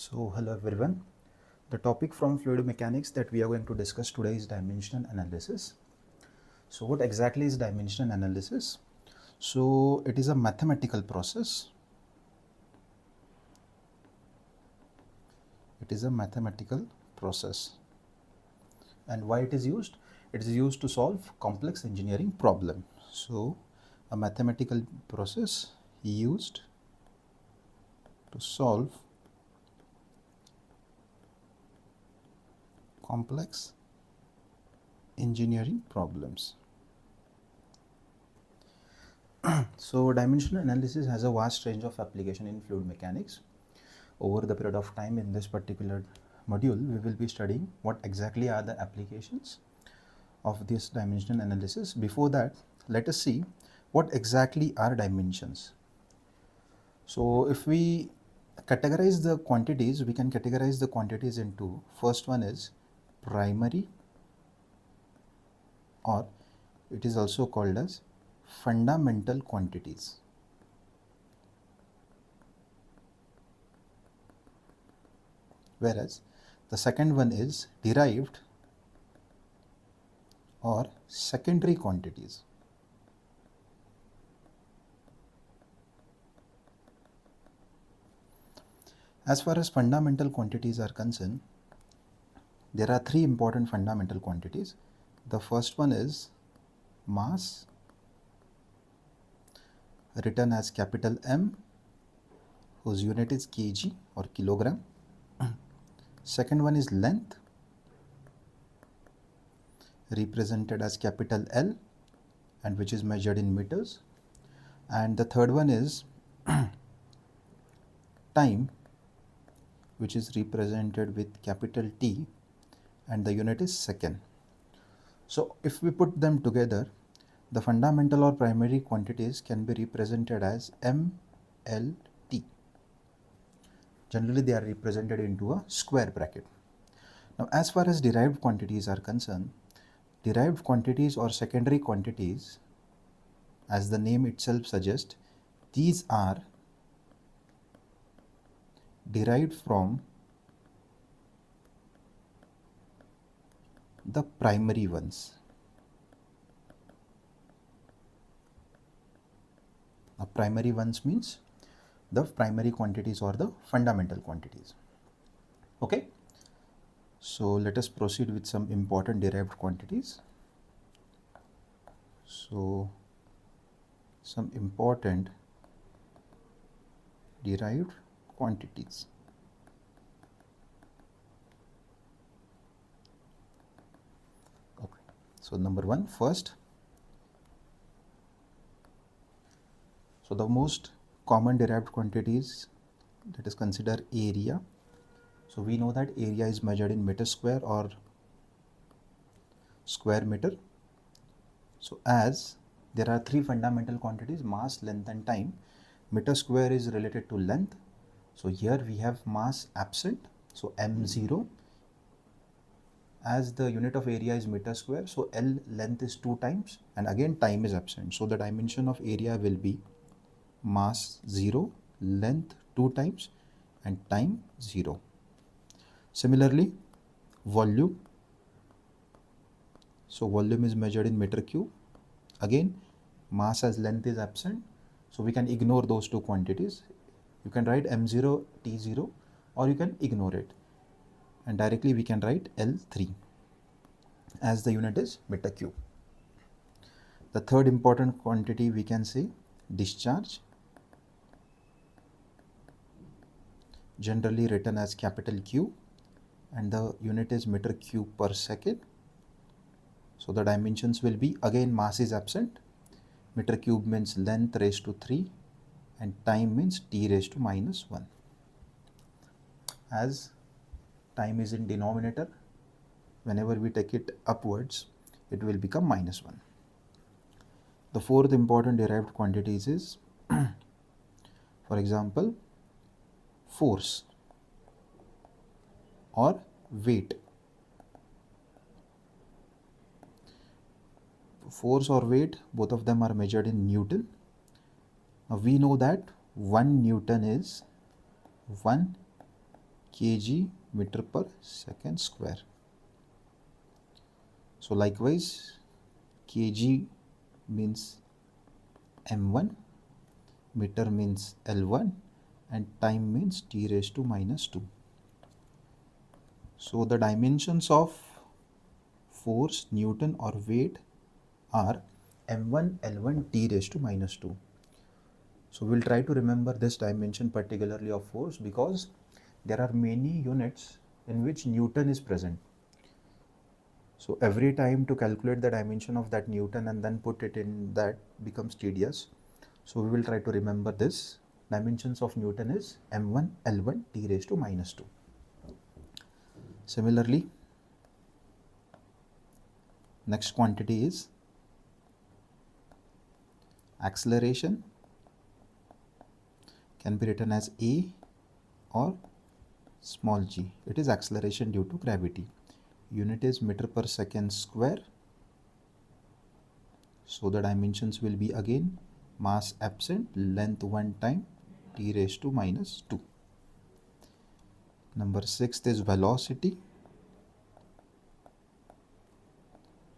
So hello everyone. The topic from fluid mechanics that we are going to discuss today is dimensional analysis. So what exactly is dimensional analysis? So it is a mathematical process. It is a mathematical process. And why it is used? It is used to solve complex engineering problem. So a mathematical process used to solve complex engineering problems. So dimensional analysis has a vast range of application in fluid mechanics. Over the period of time in this particular module, we will be studying what exactly are the applications of this dimensional analysis. Before that, let us see what exactly are dimensions. So if we categorize the quantities, we can categorize the quantities into, first one is primary, or it is also called as fundamental quantities. Whereas the second one is derived or secondary quantities. As far as fundamental quantities are concerned, there are three important fundamental quantities. The first one is mass, written as capital M, whose unit is kg or kilogram. Second one is length, represented as capital L, and which is measured in meters. And the third one is time, which is represented with capital T, and the unit is second. So if we put them together, the fundamental or primary quantities can be represented as M, L, T. Generally they are represented into a square bracket. Now as far as derived quantities are concerned, derived quantities or secondary quantities, as the name itself suggests, these are derived from the primary ones. Now primary ones means the primary quantities or the fundamental quantities. Okay, so let us proceed with some important derived quantities. So some important derived quantities. Okay, so number one, first, so the most common derived quantities, that is consider area. So we know that area is measured in meter square or square meter. So as there are three fundamental quantities, mass, length and time, meter square is related to length. So here we have mass absent, so m0. As the unit of area is meter square, so L length is 2 times, and again time is absent. So the dimension of area will be mass 0, length 2 times and time 0. Similarly, volume. So volume is measured in meter cube. Again, mass as length is absent, so we can ignore those two quantities. You can write m0 t0, or you can ignore it, and directly we can write L3 as the unit is meter cube. The third important quantity we can say discharge, generally written as capital Q, and the unit is meter cube per second. So the dimensions will be, again mass is absent, meter cube means length raised to 3 and time means t raised to -1. As time is in denominator, whenever we take it upwards, it will become -1. The fourth important derived quantities is, for example, force or weight. Force or weight, both of them are measured in Newton. Now we know that 1 Newton is 1 kg meter per second square. So likewise, kg means m1, meter means L1, and time means t raised to minus 2. So the dimensions of force, Newton or weight are m1, L1, t raised to minus 2. So we'll try to remember this dimension particularly of force because there are many units in which Newton is present. So every time to calculate the dimension of that Newton and then put it in that becomes tedious. So we will try to remember this. Dimensions of Newton is m1, L1, t raised to minus 2. Similarly, next quantity is acceleration, can be written as a or small g. It is acceleration due to gravity. Unit is meter per second square. So the dimensions will be again mass absent, length 1 time, t raised to minus 2. Number 6 is velocity.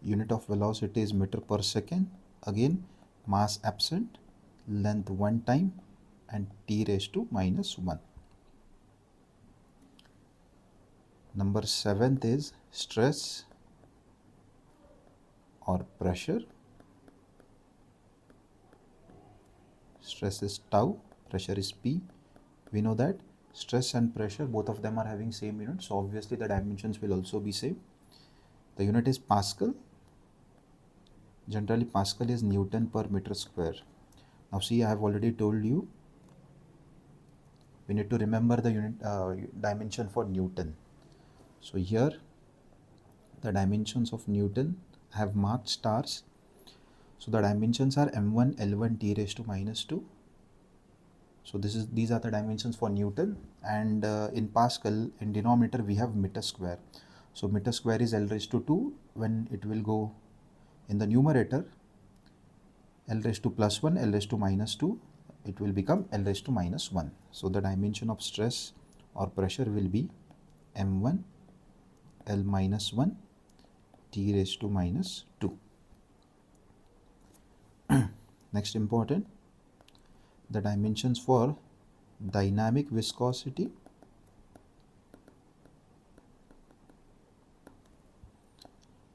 Unit of velocity is meter per second. Again mass absent, length 1 time, and t raised to minus 1. Number 7 is stress or pressure. Stress is tau, pressure is p. We know that stress and pressure, both of them are having same unit, so obviously the dimensions will also be same. The unit is Pascal. Generally Pascal is Newton per meter square. Now see, I have already told you we need to remember the unit dimension for Newton. So here the dimensions of Newton have marked stars. So the dimensions are m1, L1, t raised to minus 2. So these are the dimensions for Newton, and in Pascal, in denominator we have meter square. So meter square is L raised to 2. When it will go in the numerator, L raised to plus 1, L raised to minus 2, it will become L raised to minus 1. So the dimension of stress or pressure will be m1, L minus 1, t raised to minus 2. Next important, the dimensions for dynamic viscosity.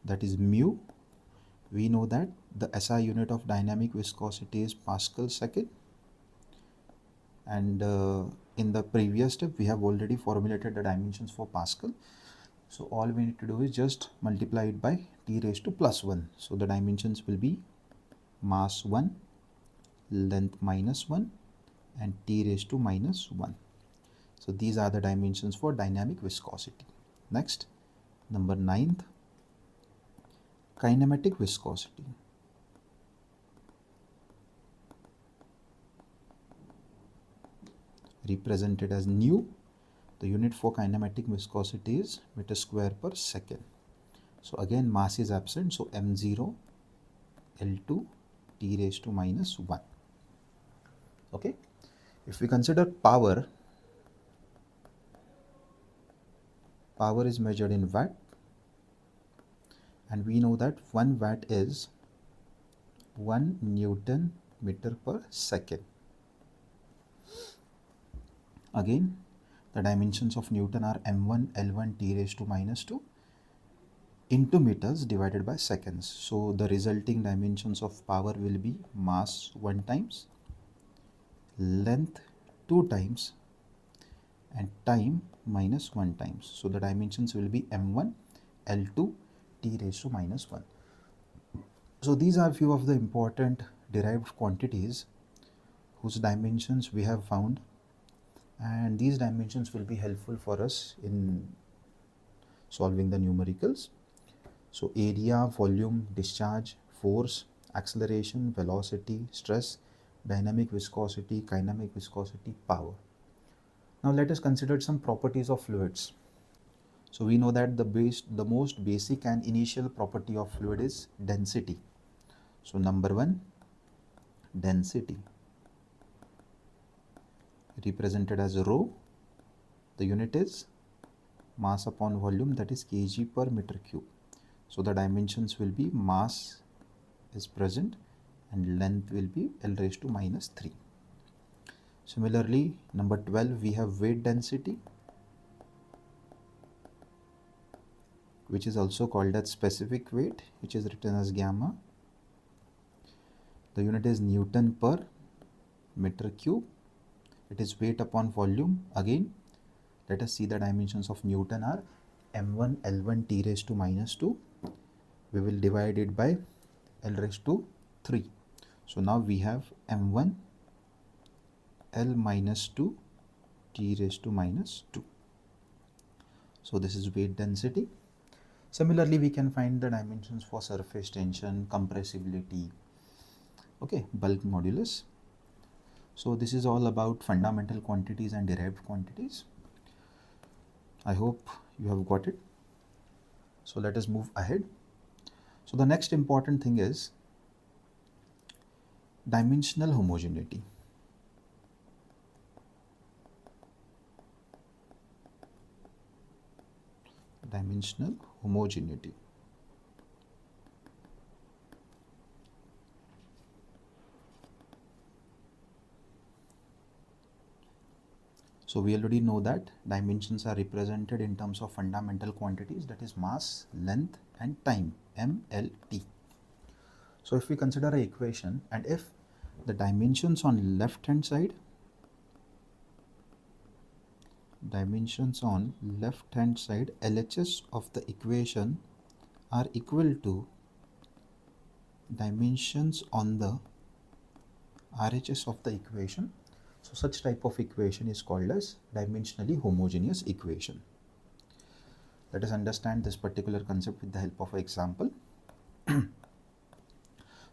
That is mu. We know that the SI unit of dynamic viscosity is Pascal second, and in the previous step we have already formulated the dimensions for Pascal. So all we need to do is just multiply it by t raised to plus 1. So the dimensions will be mass 1, length minus 1, and t raised to minus 1. So these are the dimensions for dynamic viscosity. Next, number 9th, kinematic viscosity. Represented as nu. The unit for kinematic viscosity is meter square per second. So again mass is absent, so m0, L2, t raised to minus 1. Okay. If we consider power, power is measured in watt, and we know that 1 watt is 1 Newton meter per second. Again, the dimensions of Newton are m1, L1, t raised to minus 2 into meters divided by seconds. So the resulting dimensions of power will be mass 1 times, length 2 times, and time minus 1 times. So the dimensions will be m1, L2, t raised to minus 1. So these are few of the important derived quantities whose dimensions we have found, and these dimensions will be helpful for us in solving the numericals. So area, volume, discharge, force, acceleration, velocity, stress, dynamic viscosity, kinematic viscosity, power. Now let us consider some properties of fluids. So we know that the most basic and initial property of fluid is density. So number 1, density, represented as rho. The unit is mass upon volume, that is kg per meter cube. So the dimensions will be mass is present and length will be L raised to minus 3. Similarly, number 12, we have weight density, which is also called as specific weight, which is written as gamma. The unit is Newton per meter cube. It is weight upon volume. Again, let us see the dimensions of Newton are m1 L1 t raised to minus 2. We will divide it by L raised to 3. So now we have m1 L minus 2 t raised to minus 2. So this is weight density. Similarly, we can find the dimensions for surface tension, compressibility, okay, bulk modulus. So this is all about fundamental quantities and derived quantities. I hope you have got it. So let us move ahead. So the next important thing is dimensional homogeneity. Dimensional homogeneity. So we already know that dimensions are represented in terms of fundamental quantities, that is mass, length and time, m, l, t. So if we consider an equation, and if the dimensions on left hand side LHS of the equation are equal to dimensions on the RHS of the equation, so such type of equation is called as dimensionally homogeneous equation. Let us understand this particular concept with the help of an example.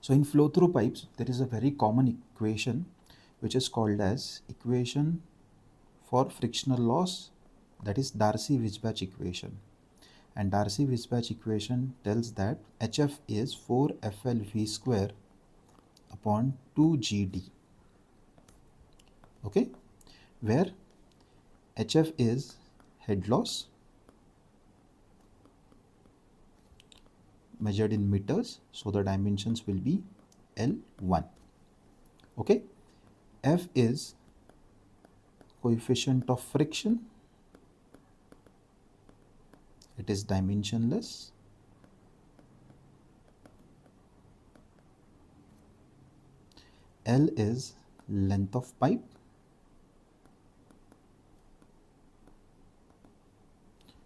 So in flow through pipes, there is a very common equation which is called as equation for frictional loss, that is Darcy-Weisbach equation. And Darcy-Weisbach equation tells that HF is 4FLV square upon 2GD. Okay, where HF is head loss measured in meters, so the dimensions will be L1. Okay, F is coefficient of friction, it is dimensionless. L is length of pipe,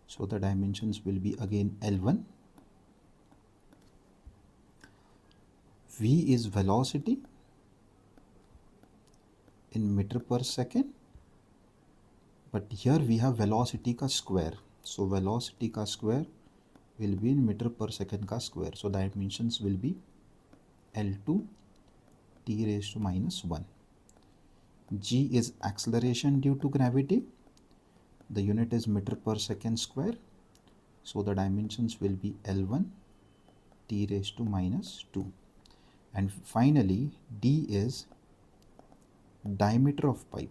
so the dimensions will be again L1. V is velocity in meter per second, but here we have velocity ka square, so velocity ka square will be in meter per second ka square, so dimensions will be L2 t raised to minus 1. G is acceleration due to gravity, the unit is meter per second square, so the dimensions will be L1 t raised to minus 2. And finally, D is diameter of pipe,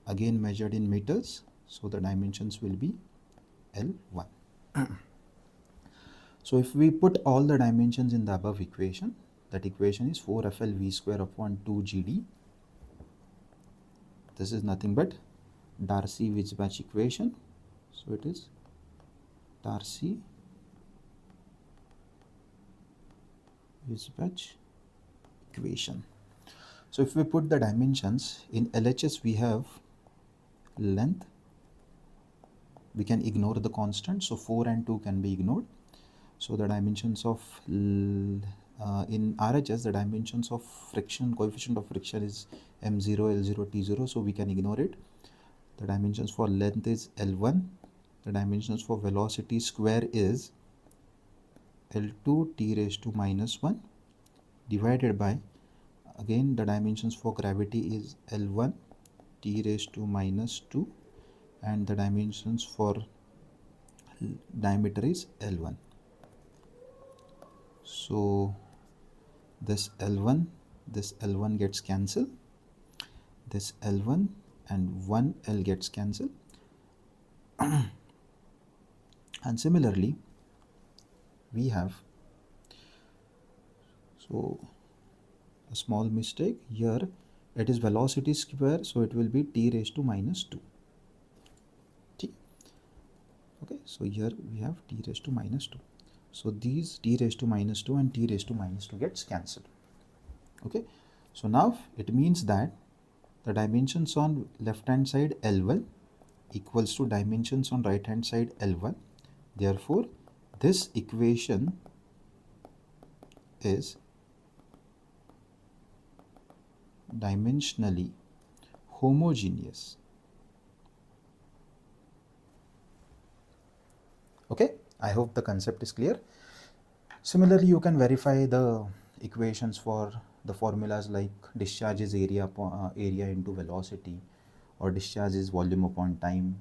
again measured in meters, so the dimensions will be L1. So if we put all the dimensions in the above equation, that equation is 4FLV square upon 2GD. This is nothing but Darcy-Weisbach equation, so it is Darcy-Weisbach equation. So if we put the dimensions in LHS, we have length, we can ignore the constant, so 4 and 2 can be ignored. So the dimensions of in RHS, the dimensions of friction, coefficient of friction is m0, L0, T0, so we can ignore it. The dimensions for length is L1, the dimensions for velocity square is L2 t raised to minus 1 divided by, again the dimensions for gravity is L1 t raised to minus 2, and the dimensions for diameter is L1. So this L1 gets cancelled, this L1 and 1 L gets cancelled. And similarly, we have, so a small mistake here, it is velocity square, so it will be t raised to minus 2. Okay, so here we have t raised to minus 2. So these t raised to minus 2 and t raised to minus 2 gets cancelled. Okay, so now it means that the dimensions on left hand side L1 equals to dimensions on right hand side L1. Therefore, this equation is dimensionally homogeneous. Okay, I hope the concept is clear. Similarly, you can verify the equations for the formulas like discharge is area into velocity, or discharge is volume upon time.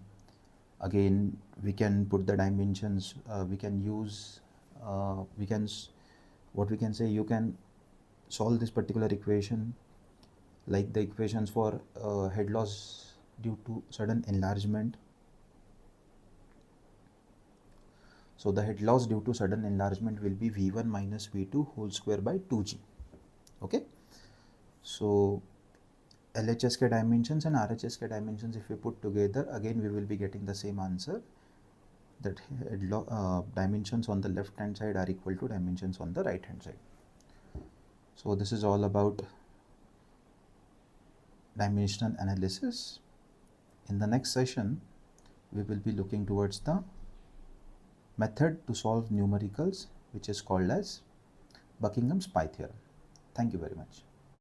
Again, we can put the dimensions, we can use, what we can say, you can solve this particular equation like the equations for head loss due to sudden enlargement. So the head loss due to sudden enlargement will be V1 minus V2 whole square by 2g. Okay, so LHS ke dimensions and RHS ke dimensions, if we put together, again we will be getting the same answer, that dimensions on the left hand side are equal to dimensions on the right hand side. So this is all about dimensional analysis. In the next session, we will be looking towards the method to solve numericals, which is called as Buckingham's Pi Theorem. Thank you very much.